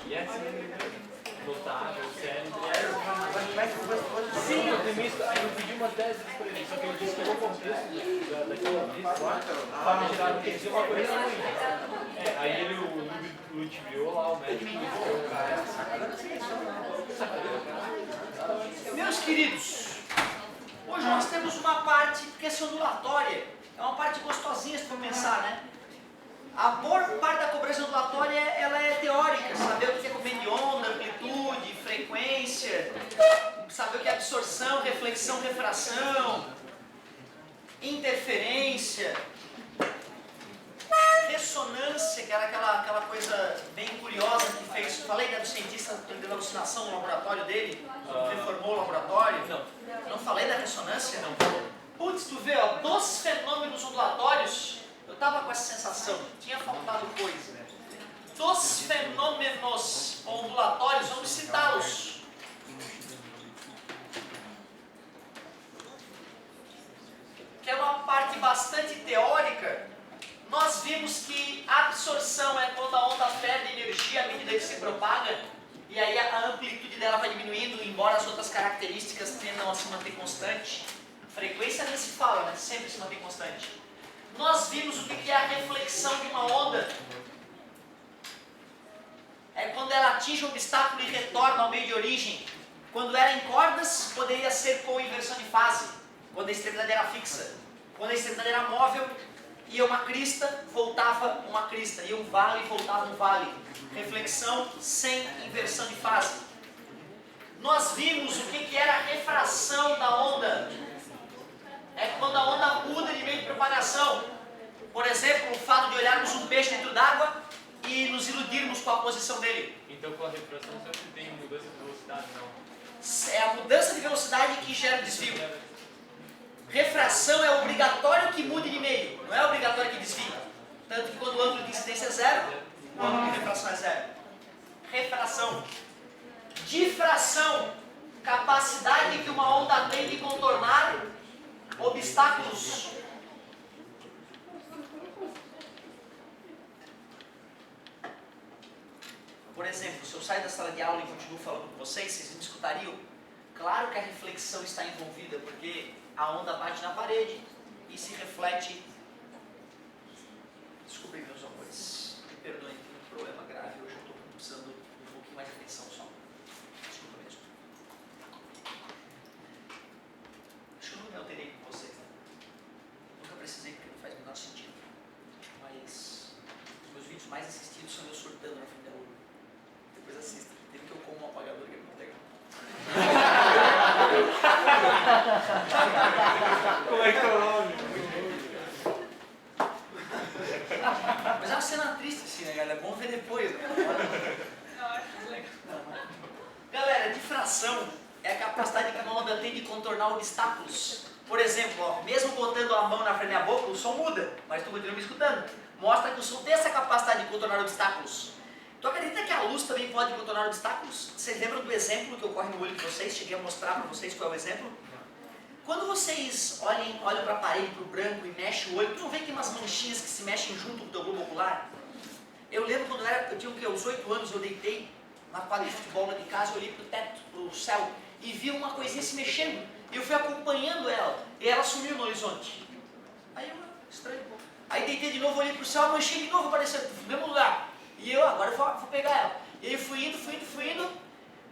E é assim, notável, sério. Sim, eu tenho isso. Aí eu pedi uma tese para ele, só que ele disse que eu contexto daquela lista lá, estava gerado que dizia uma coisa ruim. Aí ele ludibriou lá, o médico, o cara. Meus queridos, hoje nós temos uma parte que é ondulatória. É uma parte gostosinha para pensar, né? A boa parte da cobrança ondulatória ela é teórica, saber o que é comprimento de onda, amplitude, frequência, saber o que é absorção, reflexão, refração, interferência, ressonância, que era aquela coisa bem curiosa que fez. Falei, né, do cientista tendo alucinação no laboratório dele, reformou o laboratório. Não falei da ressonância? Não. Putz, tu vê, ó, dos fenômenos ondulatórios, eu estava com essa sensação, tinha faltado coisa. Dos fenômenos ondulatórios, vamos citá-los. Que é uma parte bastante teórica. Nós vimos que a absorção é quando a onda perde energia à medida que se propaga, e aí a amplitude dela vai diminuindo, embora as outras características tendam a se manter constante. Frequência nem se fala, né? Sempre se mantém constante. Nós vimos o que é a reflexão de uma onda. É quando ela atinge um obstáculo e retorna ao meio de origem. Quando era em cordas, poderia ser com inversão de fase, quando a extremidade era fixa. Quando a extremidade era móvel, ia uma crista, voltava uma crista. Ia um vale, voltava um vale. Reflexão sem inversão de fase. Nós vimos o que era a refração da onda. É quando a onda muda de meio de propagação. Por exemplo, o fato de olharmos um peixe dentro d'água e nos iludirmos com a posição dele. Então com a refração sempre tem mudança de velocidade, não? É a mudança de velocidade que gera o desvio. Refração é obrigatório que mude de meio, não é obrigatório que desvie. Tanto que quando o ângulo de incidência é zero, o ângulo de refração é zero. Refração. Difração. Capacidade que uma onda tem de contornar obstáculos. Por exemplo, se eu sair da sala de aula e continuo falando com vocês, vocês me escutariam? Claro que a reflexão está envolvida, porque a onda bate na parede e se reflete. Desculpem, meus amores, me perdoem, tem um problema grave, hoje eu estou precisando de um pouquinho mais de atenção só. Desculpa mesmo. Acho que eu nunca me alterei com vocês, né? Nunca precisei, porque não faz o menor sentido. Mas os meus vídeos mais assistidos são eu surtando na frente da urna. Depois assista. Teve que eu como um apagador que é muito legal. Como é que é o nome? Mas é uma cena triste assim, né, galera? É bom ver depois, né? Não, acho legal. Galera, difração é a capacidade que uma onda tem de contornar obstáculos. Por exemplo, ó, mesmo botando a mão na frente da boca, o som muda, mas tu continua me escutando. Mostra que o som tem essa capacidade de contornar obstáculos. Tu acredita que a luz também pode contornar obstáculos? Vocês lembram do exemplo que ocorre no olho de vocês? Cheguei a mostrar para vocês qual é o exemplo? Quando vocês olham para a parede, para o branco e mexem o olho, tu não vê que tem umas manchinhas que se mexem junto com o teu globo ocular? Eu lembro quando eu tinha o quê? Uns 8 anos, eu deitei na quadra de futebol lá de casa, eu olhei para o teto, para o céu, e vi uma coisinha se mexendo. E eu fui acompanhando ela, e ela sumiu no horizonte. Aí eu, estranho. Aí deitei de novo, olhei para o céu, a manchinha de novo apareceu no mesmo lugar. E eu, agora eu vou pegar ela. E aí fui indo.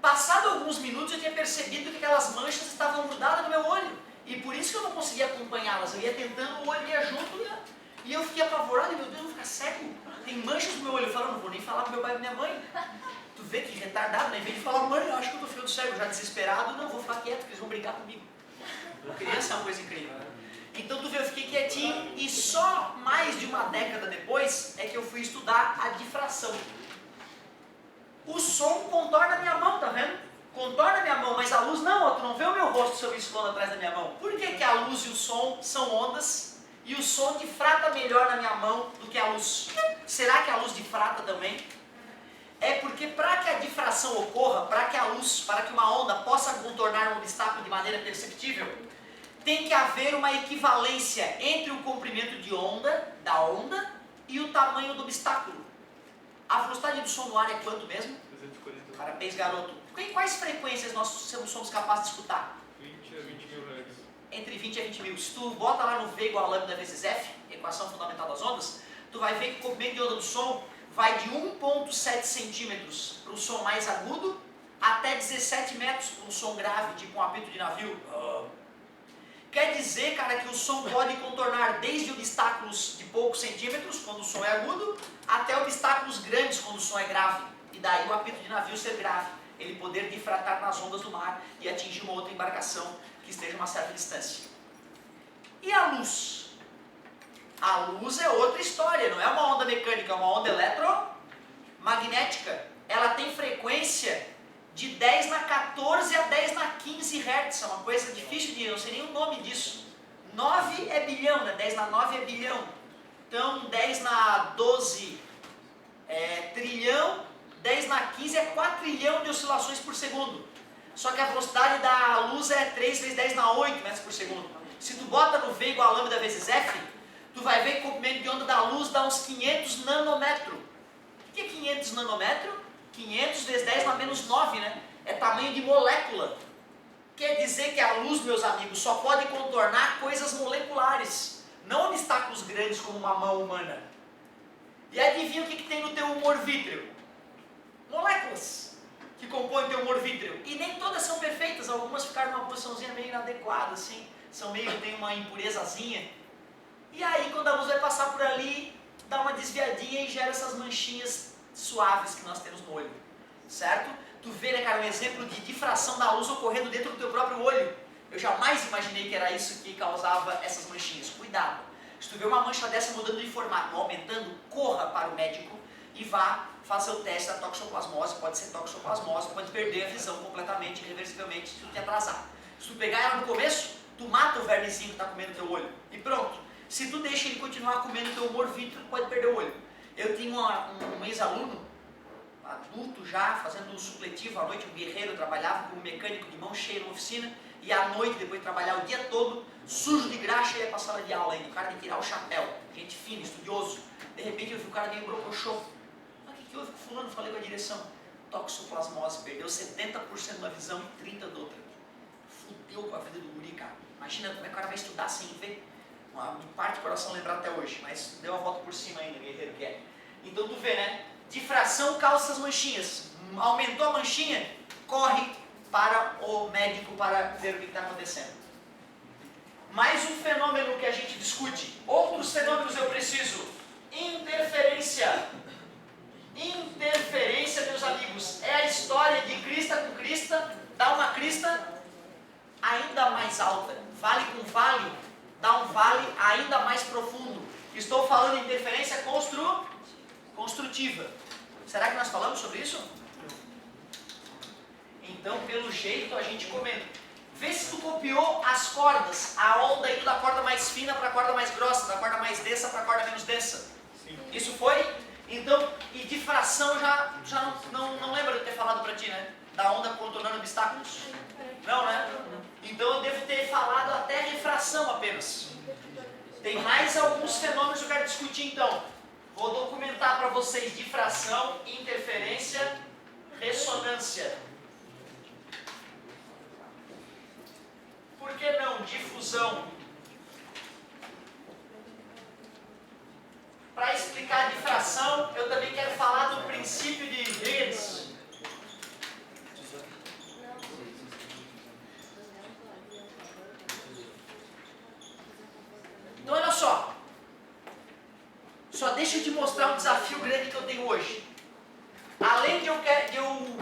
Passado alguns minutos eu tinha percebido que aquelas manchas estavam grudadas no meu olho. E por isso que eu não conseguia acompanhá-las. Eu ia tentando, o olho ia junto e eu fiquei apavorado. E meu Deus, eu vou ficar cego. Tem manchas no meu olho. Eu falo, não vou nem falar pro meu pai e pra minha mãe. Tu vê que retardado, né? Em vez de falar, mãe, eu acho que eu tô ficando cego, já desesperado. Não, vou ficar quieto, porque eles vão brigar comigo. Criança é uma coisa incrível. Então tu vê, eu fiquei quietinho e só mais de uma década depois é que eu fui estudar a difração. O som contorna a minha mão, tá vendo? Contorna a minha mão, mas a luz não, tu não vê o meu rosto se eu me escondo atrás da minha mão. Por que a luz e o som são ondas e o som difrata melhor na minha mão do que a luz? Será que a luz difrata também? É porque para que a difração ocorra, para que a luz, para que uma onda possa contornar um obstáculo de maneira perceptível, tem que haver uma equivalência entre o comprimento de onda, da onda, e o tamanho do obstáculo. A velocidade do som no ar é quanto mesmo? 340. Parabéns, garoto. Em quais frequências nós somos capazes de escutar? 20 a 20 mil Hz. Entre 20 a 20 mil. Se tu bota lá no V igual a lambda vezes F, equação fundamental das ondas, tu vai ver que o comprimento de onda do som vai de 1,7 centímetros para o som mais agudo até 17 metros para um som grave, tipo um apito de navio. Quer dizer, cara, que o som pode contornar desde obstáculos de poucos centímetros, quando o som é agudo, até obstáculos grandes, quando o som é grave. E daí o apito de navio ser grave, ele poder difratar nas ondas do mar e atingir uma outra embarcação que esteja a uma certa distância. E a luz? A luz é outra história, não é uma onda mecânica, é uma onda eletromagnética. Ela tem frequência de 10 na 14 a 10 na 15 Hz, é uma coisa difícil de, eu não sei nem o nome disso. 9 é bilhão, né? 10 na 9 é bilhão. Então 10 na 12 é trilhão, 10 na 15 é 4 trilhão de oscilações por segundo. Só que a velocidade da luz é 3 vezes 10 na 8 metros por segundo. Se tu bota no V igual a lambda vezes F, tu vai ver que o comprimento de onda da luz dá uns 500 nanômetros. O que é 500 nanômetros? 500 vezes 10 na menos 9, né? É tamanho de molécula. Quer dizer que a luz, meus amigos, só pode contornar coisas moleculares, não obstáculos grandes como uma mão humana. E adivinha o que tem no teu humor vítreo? Moléculas que compõem o teu humor vítreo. E nem todas são perfeitas, algumas ficaram numa posiçãozinha meio inadequada, assim, tem uma impurezazinha. E aí, quando a luz vai passar por ali, dá uma desviadinha e gera essas manchinhas suaves que nós temos no olho, certo? Tu vê, né, cara, um exemplo de difração da luz ocorrendo dentro do teu próprio olho. Eu jamais imaginei que era isso que causava essas manchinhas. Cuidado! Se tu vê uma mancha dessa mudando de formato, aumentando, corra para o médico e vá fazer o teste da toxoplasmose. Pode ser toxoplasmose, pode perder a visão completamente, irreversivelmente, se tu te atrasar. Se tu pegar ela no começo, tu mata o vermezinho que está comendo teu olho. E pronto. Se tu deixa ele continuar comendo teu humor vítreo, tu pode perder o olho. Eu tinha um ex-aluno, adulto já, fazendo um supletivo à noite, um guerreiro, trabalhava como mecânico de mão cheia na oficina, e à noite, depois de trabalhar o dia todo, sujo de graxa, ia para a sala de aula ainda, o cara de tirar o chapéu, gente fina, estudioso. De repente eu vi o cara meio brocochô. Mas o que houve com o fulano? Falei com a direção. Toxoplasmose, perdeu 70% da visão e 30% da outra. Fudeu com a vida do guri, cara. Imagina como é que o cara vai estudar sem ver. Me parte o coração lembrar até hoje, mas deu a volta por cima ainda, guerreiro que é. Então tu vê, né? Difração causa essas manchinhas. Aumentou a manchinha, corre para o médico para ver o que está acontecendo. Mais um fenômeno que a gente discute. Outros fenômenos eu preciso. Interferência. Interferência, meus amigos, é a história de crista com crista, dá uma crista ainda mais alta. Vale com vale, dá um vale ainda mais profundo. Estou falando de interferência construtiva. Será que nós falamos sobre isso? Então, pelo jeito, a gente comenta. Vê se tu copiou as cordas, a onda indo da corda mais fina para a corda mais grossa, da corda mais densa para a corda menos densa. Sim. Isso foi? Então, e difração já não lembro de ter falado para ti, né? Da onda contornando obstáculos? Não, né? Então eu devo ter falado até refração apenas. Tem mais alguns fenômenos que eu quero discutir então. Vou documentar para vocês difração, interferência, ressonância. Por que não difusão? Para explicar a difração, eu também quero falar do princípio de Higgs. Então olha só. Só deixa eu te mostrar um desafio grande que eu tenho hoje. Além de eu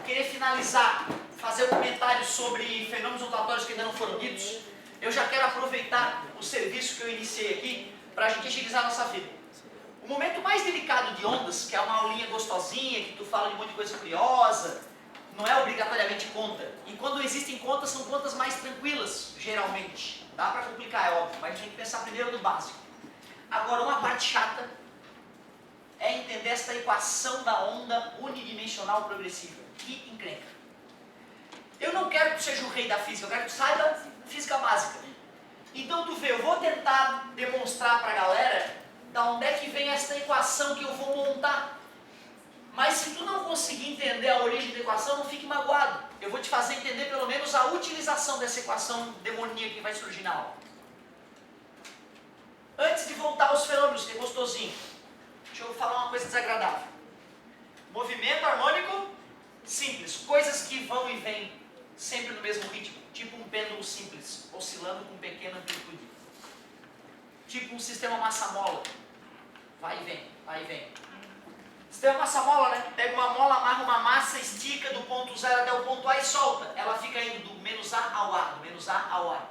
querer finalizar, fazer um comentário sobre fenômenos ondulatórios que ainda não foram ditos, eu já quero aproveitar o serviço que eu iniciei aqui para a gente agilizar a nossa vida. O momento mais delicado de ondas, que é uma aulinha gostosinha, que tu fala de um monte de coisa curiosa, não é obrigatoriamente conta. E quando existem contas, são contas mais tranquilas, geralmente. Dá para complicar, é óbvio, mas a gente tem que pensar primeiro no básico. Agora, uma parte chata é entender esta equação da onda unidimensional progressiva. Que encrenca. Eu não quero que tu seja o rei da física, eu quero que tu saiba física básica. Então tu vê, eu vou tentar demonstrar para a galera da onde é que vem essa equação que eu vou montar. Mas se tu não conseguir entender a origem da equação, não fique magoado. Eu vou te fazer entender pelo menos a utilização dessa equação demoníaca que vai surgir na aula. Antes de voltar aos fenômenos, que é gostosinho, deixa eu falar uma coisa desagradável. Movimento harmônico simples, coisas que vão e vêm sempre no mesmo ritmo, tipo um pêndulo simples, oscilando com pequena amplitude. Tipo um sistema massa-mola, vai e vem, vai e vem. Sistema massa-mola, né? Pega uma mola, amarra uma massa, estica do ponto 0 até o ponto A e solta. Ela fica indo do menos A ao A, do menos A ao A.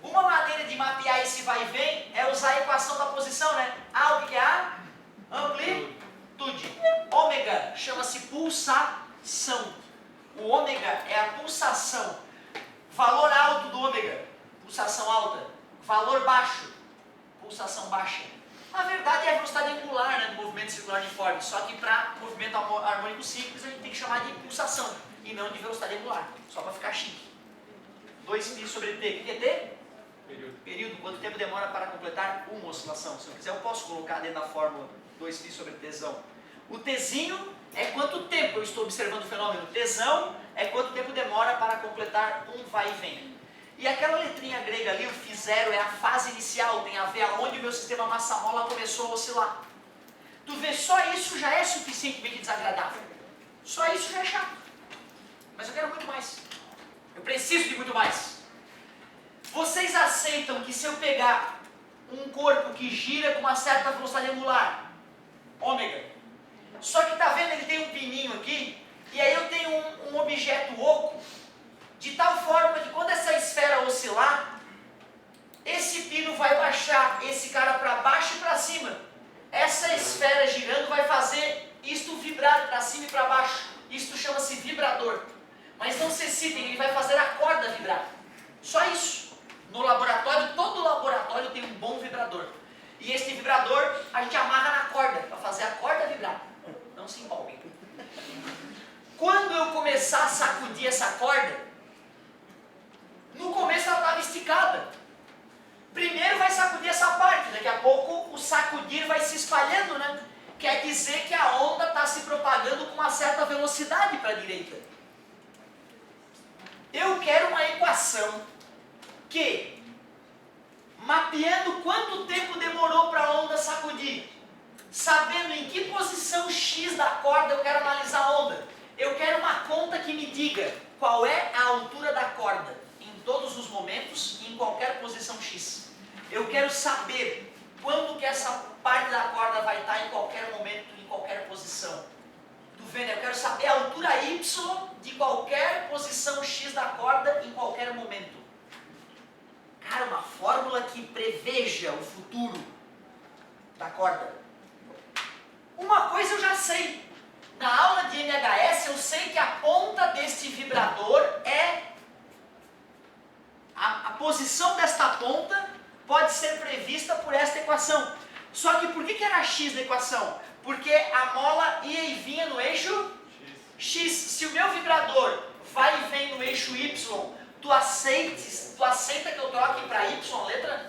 Uma maneira de mapear esse vai e vem é usar a equação da posição, né? A, o que é A? Amplitude. Ômega chama-se pulsação. O ômega é a pulsação. Valor alto do ômega, pulsação alta. Valor baixo, pulsação baixa. Na verdade é a velocidade angular, né, do movimento circular uniforme. Só que para movimento harmônico simples a gente tem que chamar de pulsação e não de velocidade angular. Só para ficar chique. 2π sobre t. O que é t? Período. Quanto tempo demora para completar uma oscilação? Se eu quiser eu posso colocar dentro da fórmula 2π sobre tzão. O tzinho é quanto tempo eu estou observando o fenômeno. Tzão é quanto tempo demora para completar um vai e vem. E aquela letrinha grega ali, o φ0, é a fase inicial, tem a ver aonde o meu sistema massa-mola começou a oscilar. Tu vê, só isso já é suficientemente desagradável. Só isso já é chato. Mas eu quero muito mais. Eu preciso de muito mais. Vocês aceitam que se eu pegar um corpo que gira com uma certa velocidade angular, ômega, só que tá vendo, ele tem um pininho aqui, e aí eu tenho um objeto oco, de tal forma que quando essa esfera oscilar, esse pino vai baixar esse cara para baixo e para cima. Essa esfera girando vai fazer isto vibrar para cima e para baixo. Isto chama-se vibrador. Mas não se excitem, ele vai fazer a corda vibrar. Só isso. No laboratório, todo laboratório tem um bom vibrador. E esse vibrador a gente amarra na corda, para fazer a corda vibrar. Não se empolguem. Quando eu começar a sacudir essa corda, no começo ela estava esticada. Primeiro vai sacudir essa parte, daqui a pouco o sacudir vai se espalhando, né? Quer dizer que a onda está se propagando com uma certa velocidade para a direita. Eu quero uma equação que, mapeando quanto tempo demorou para a onda sacudir, sabendo em que posição X da corda eu quero analisar a onda, eu quero uma conta que me diga qual é a altura da corda em todos os momentos e em qualquer posição X. Eu quero saber quando que essa parte da corda vai estar em qualquer momento, em qualquer posição. Tu vendo? Eu quero saber a altura Y de qualquer posição X da corda em qualquer momento. Cara, uma fórmula que preveja o futuro da corda. Uma coisa eu já sei. Na aula de MHS eu sei que a ponta deste vibrador é... A posição desta ponta pode ser prevista por esta equação. Só que por que era X da equação? Porque a mola ia e vinha no eixo X. Se o meu vibrador vai e vem no eixo Y, tu aceita que eu troque para Y a letra?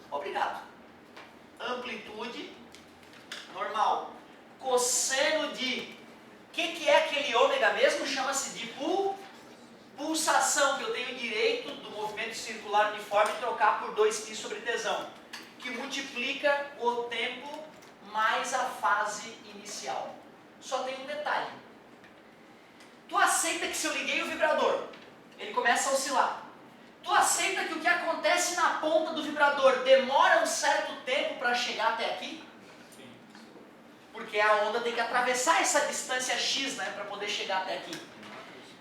Obrigado. Amplitude normal. Cosseno de... O que é aquele ômega mesmo? Chama-se de pulsação, que eu tenho direito do movimento circular uniforme trocar por 2π sobre tzão, que multiplica o tempo mais a fase inicial. Só tem um detalhe. Tu aceita que se eu liguei o vibrador, ele começa a oscilar. Tu aceita que o que acontece na ponta do vibrador demora um certo tempo para chegar até aqui? Porque a onda tem que atravessar essa distância x, né, para poder chegar até aqui.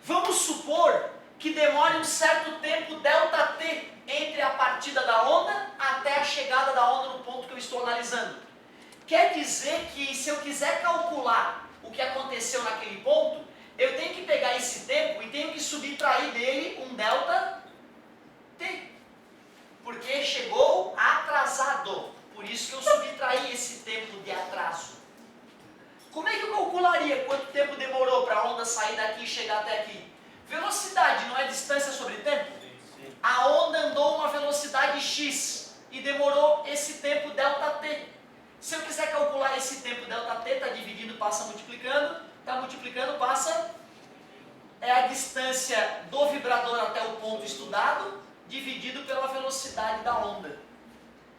Vamos supor que demore um certo tempo ΔT entre a partida da onda até a chegada da onda no ponto que eu estou analisando. Quer dizer que se eu quiser calcular o que aconteceu naquele ponto, eu tenho que pegar esse tempo e tenho que subtrair dele um ΔT. Porque chegou atrasado. Por isso que eu subtraí esse tempo de atraso. Como é que eu calcularia quanto tempo demorou para a onda sair daqui e chegar até aqui? Velocidade não é distância sobre tempo? A onda andou uma velocidade x e demorou esse tempo ΔT. Se eu quiser calcular esse tempo ΔT, está dividindo, passa multiplicando, está multiplicando, passa, é a distância do vibrador até o ponto estudado, dividido pela velocidade da onda.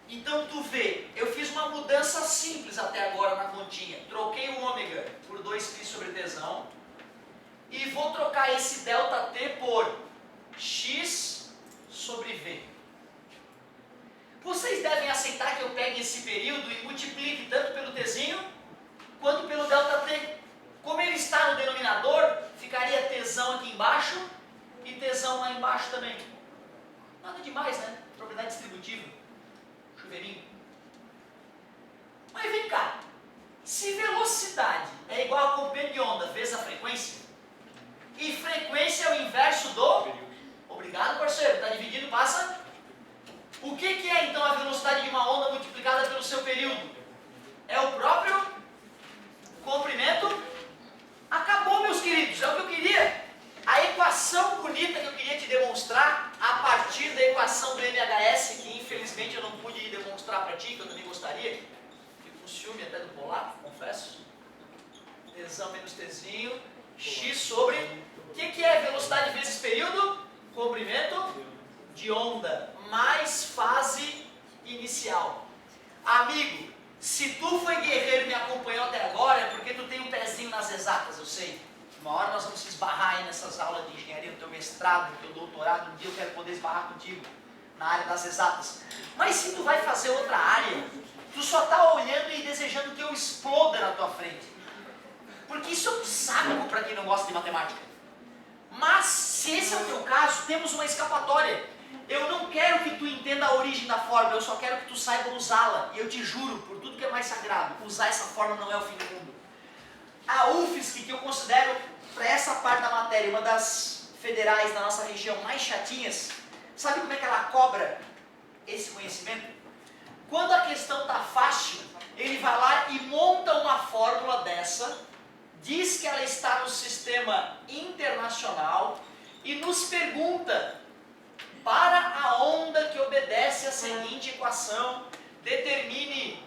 Então tu vê, eu fiz uma mudança simples até agora na continha. Troquei o ômega por 2π sobre tesão e vou trocar esse ΔT por x sobre v. Vocês devem aceitar que eu pegue esse período e multiplique tanto pelo tzinho quanto pelo ΔT. Como ele está no denominador, ficaria tesão aqui embaixo e tesão lá embaixo também. Nada demais, né? Propriedade distributiva. Chuveirinho. Mas vem cá. Se velocidade é igual a comprimento de onda vezes a frequência, e frequência é o inverso do... Obrigado, parceiro. Está dividido, passa... O que é então a velocidade de uma onda multiplicada pelo seu período? É o próprio comprimento? Acabou, meus queridos, é o que eu queria. A equação bonita que eu queria te demonstrar, a partir da equação do MHS, que infelizmente eu não pude demonstrar para ti, que eu também gostaria, fico com ciúme até do polaco, confesso. Tesão menos tzinho, x sobre... O que é velocidade vezes período? Comprimento de onda, mais fase inicial. Amigo, se tu foi guerreiro e me acompanhou até agora, é porque tu tem um pezinho nas exatas, eu sei. Uma hora nós vamos se esbarrar aí nessas aulas de engenharia, no teu mestrado, no teu doutorado, um dia eu quero poder esbarrar contigo na área das exatas. Mas se tu vai fazer outra área, tu só está olhando e desejando que eu exploda na tua frente. Porque isso é um saco para quem não gosta de matemática. Mas, se esse é o teu caso, temos uma escapatória. Eu não quero que tu entenda a origem da fórmula, eu só quero que tu saiba usá-la. E eu te juro, por tudo que é mais sagrado, usar essa fórmula não é o fim do mundo. A UFSC, que eu considero, para essa parte da matéria, uma das federais da nossa região mais chatinhas, sabe como é que ela cobra esse conhecimento? Quando a questão está fácil, ele vai lá e monta uma fórmula dessa, diz que ela está no sistema internacional e nos pergunta, para a onda que obedece a seguinte equação, determine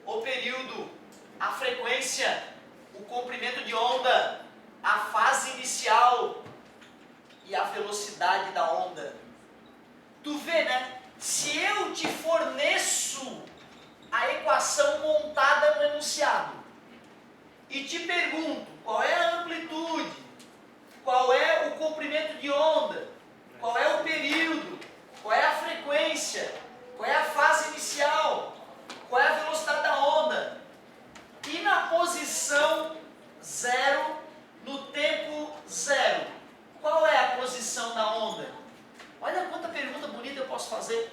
o período, a frequência, o comprimento de onda, a fase inicial e a velocidade da onda. Tu vê, né? Se eu te forneço a equação montada no enunciado e te pergunto qual é a amplitude, qual é o comprimento de onda, qual é o período, qual é a frequência, qual é a fase inicial, qual é a velocidade da onda, e na posição 0, no tempo 0, qual é a posição da onda? Olha quanta pergunta bonita eu posso fazer.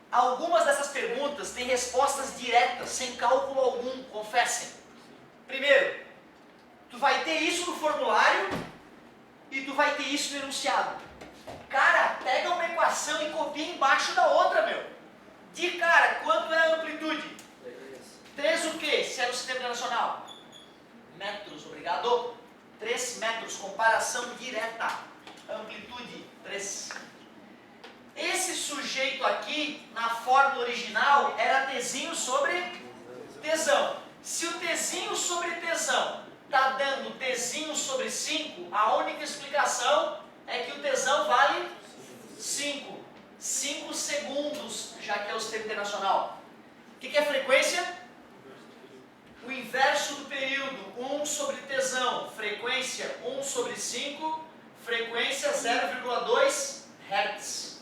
Algumas dessas perguntas têm respostas diretas, sem cálculo algum, confessem. Primeiro, tu vai ter isso no formulário e tu vai ter isso no enunciado. Cara, pega uma equação e copia embaixo da outra, meu. De cara, quanto é a amplitude? 3 o quê? Se é no sistema internacional? Metros, obrigado. 3 metros, comparação direta. Amplitude 3. Esse sujeito aqui, na fórmula original, era tzinho sobre tesão. Se o tzinho sobre tesão está dando tzinho sobre 5, a única explicação é que o tesão vale 5. 5 segundos, já que é o sistema internacional. O que é frequência? O inverso do período, 1 sobre tesão. Frequência 1 sobre 5, frequência 0,2 Hz.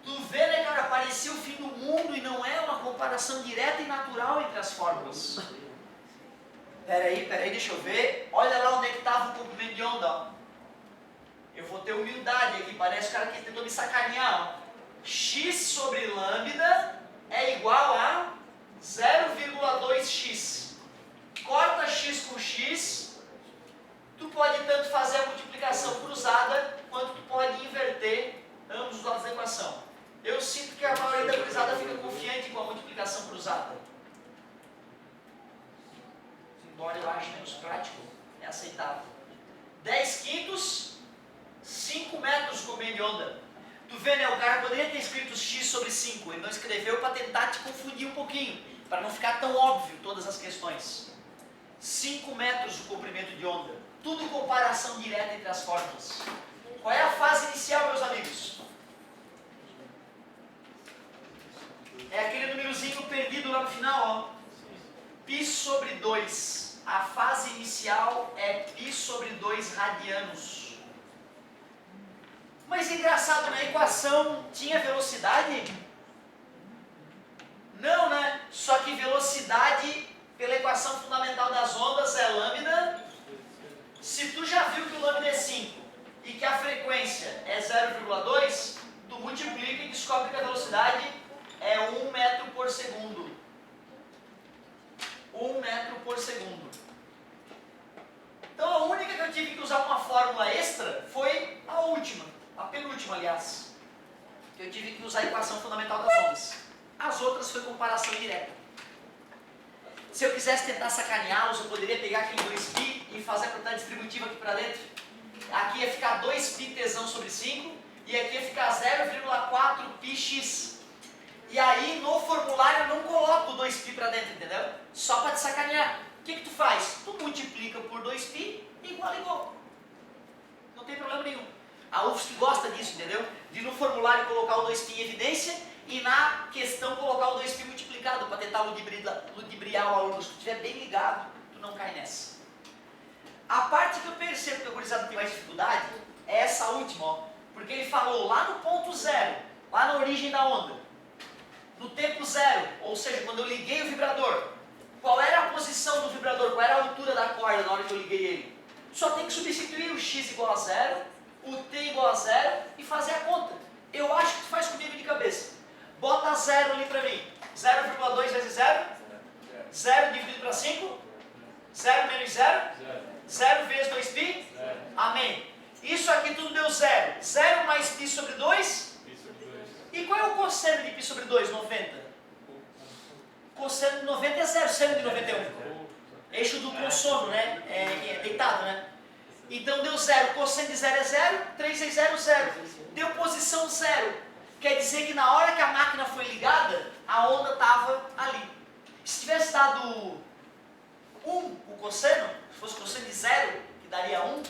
Tu vê, né, cara, parecia o fim do mundo e não é uma comparação direta e natural entre as fórmulas. Peraí, deixa eu ver. Olha lá onde é que estava o comprimento de onda, ó. Eu vou ter humildade aqui, parece que o cara que tentou me sacanear, ó. X sobre lambda é igual a 0,2x. Corta x com x, tu pode tanto fazer a multiplicação cruzada, quanto tu pode inverter ambos os lados da equação. Eu sinto que a maioria da cruzada fica confiante com a multiplicação cruzada. Embora eu ache menos prático, é aceitável. 10 quintos, 5 metros com meio de onda. Tu Tu vê, né? O cara poderia ter escrito x sobre 5, ele não escreveu para tentar te confundir um pouquinho, para não ficar tão óbvio todas as questões. 5 metros o comprimento de onda. Tudo comparação direta entre as fórmulas. Qual é a fase inicial, meus amigos? É aquele númerozinho perdido lá no final, ó. Π sobre 2. A fase inicial é π sobre 2 radianos. Mas engraçado, na equação tinha velocidade? Não, né? Só que velocidade, pela equação fundamental das ondas, é lambda. Se tu já viu que o lambda é 5 e que a frequência é 0,2, tu multiplica e descobre que a velocidade é 1 metro por segundo. 1 metro por segundo. Então a única que eu tive que usar uma fórmula extra foi a última, a penúltima, aliás. Eu tive que usar a equação fundamental das ondas. As outras foi comparação direta. Se eu quisesse tentar sacaneá-los, eu poderia pegar aquele 2π e fazer a quantidade distributiva aqui para dentro. Aqui ia ficar 2π tesão sobre 5 e aqui ia ficar 0,4πx. E aí no formulário eu não coloco o 2π para dentro, entendeu? Só para te sacanear. O que tu faz? Tu multiplica por 2π igual. Não tem problema nenhum. A UFSC gosta disso, entendeu? De no formulário colocar o 2π em evidência e na questão colocar o 2π multiplicado para tentar ludibriar o aluno. Se tu estiver bem ligado, tu não cai nessa. A parte que eu percebo que o gurizada tem mais dificuldade é essa última, ó. Porque ele falou lá no ponto zero, lá na origem da onda, no tempo zero, ou seja, quando eu liguei o vibrador, qual era a posição do vibrador, qual era a altura da corda na hora que eu liguei ele. Só tem que substituir o x igual a 0, o t igual a 0 e fazer a conta. Eu acho que tu faz comigo de cabeça. Bota 0 ali pra mim. 0,2 vezes 0? 0 dividido para 5? 0 menos 0? 0 vezes 2π? Amém. Isso aqui tudo deu 0. 0 mais π sobre 2? E qual é o cosseno de π sobre 2? 90. Cosseno de 90 é 0. Seno de 91. Eixo do consono, né? É deitado, né? Então deu 0. Cosseno de 0 é 0. 3 vezes 0, 0. Deu posição 0. Quer dizer que na hora que a máquina foi ligada, a onda estava ali. Se tivesse dado 1 o cosseno, se fosse cosseno de 0, que daria 1,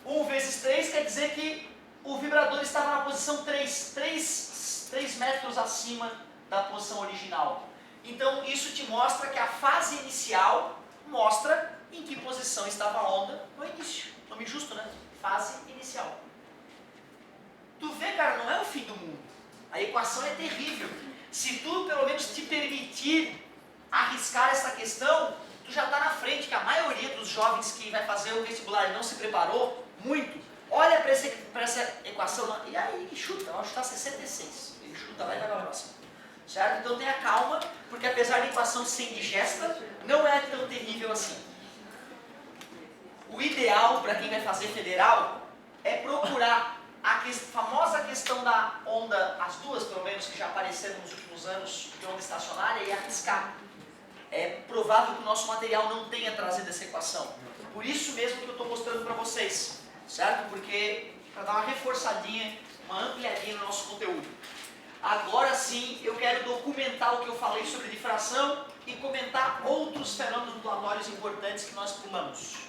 1 vezes 3 quer dizer que o vibrador estava na posição 3 metros acima da posição original. Então isso te mostra que a fase inicial mostra em que posição estava a onda no início. Nome justo, né? Fase inicial. Tu vê, cara, não é o fim do mundo. A equação é terrível. Se tu pelo menos te permitir arriscar essa questão, tu já está na frente, que a maioria dos jovens que vai fazer o vestibular e não se preparou muito, olha para essa equação lá, e aí chuta, vai chutar 66. Ele chuta lá e vai para a próxima. Certo? Então tenha calma, porque apesar da equação ser indigesta, não é tão terrível assim. O ideal para quem vai fazer federal é procurar a famosa questão da onda, as duas pelo menos que já apareceram nos últimos anos, de onda estacionária, e arriscar. É provável que o nosso material não tenha trazido essa equação. Por isso mesmo que eu estou mostrando para vocês, certo? Porque para dar uma reforçadinha, uma ampliadinha no nosso conteúdo. Agora sim, eu quero documentar o que eu falei sobre difração e comentar outros fenômenos ondulatórios importantes que nós pulamos.